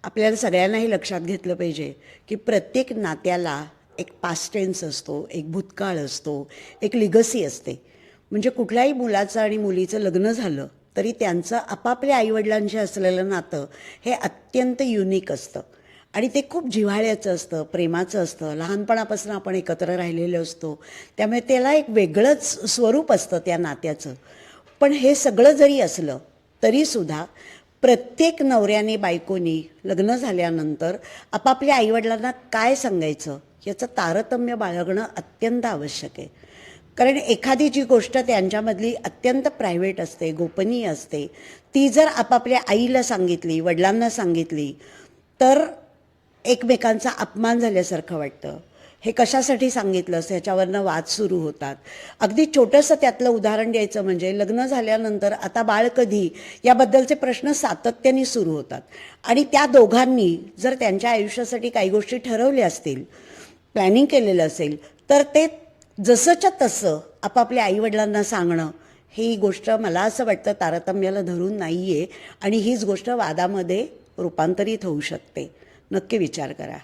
आपल्याला सगळ्यांनाही लक्षात घेतलं पाहिजे की प्रत्येक नात्याला एक पास्ट टेन्स असतो, एक भूतकाळ असतो, एक लिगसी असते. म्हणजे कुठल्याही मुलाचं आणि मुलीचं लग्न झालं तरी त्यांचं आपापल्या आईवडिलांशी असलेलं नातं हे अत्यंत युनिक असतं आणि ते खूप जिव्हाळ्याचं असतं, प्रेमाचं असतं. लहानपणापासून आपण एकत्र राहिलेलो असतो, त्यामुळे त्याला एक वेगळंच स्वरूप असतं त्या नात्याचं. पण हे सगळं जरी असलं तरीसुद्धा प्रत्येक नवऱ्याने बायकोनी लग्न झाल्यानंतर आपापल्या आईवडिलांना काय सांगायचं याचं तारतम्य बाळगणं अत्यंत आवश्यक आहे. कारण एखादी जी गोष्ट त्यांच्यामधली अत्यंत प्रायव्हेट असते, गोपनीय असते, ती जर आपापल्या आईला सांगितली, वडिलांना सांगितली तर एकमेकांचा अपमान झाल्यासारखं वाटतं. हे कशासाठी सांगितलंस ह्याच्यावरनं वाद सुरू होतात. अगदी छोटंसं त्यातलं उदाहरण द्यायचं म्हणजे लग्न झाल्यानंतर आता बाळ कधी याबद्दलचे प्रश्न सातत्याने सुरू होतात आणि त्या दोघांनी जर त्यांच्या आयुष्यासाठी काही गोष्टी ठरवल्या असतील, प्लॅनिंग केलेलं असेल, तर ते जसंच्या तसं आपापल्या आईवडिलांना सांगणं ही गोष्ट मला असं वाटतं तारतम्याला धरून नाही आहे आणि हीच गोष्ट वादामध्ये रूपांतरित होऊ शकते. नक्की विचार करा.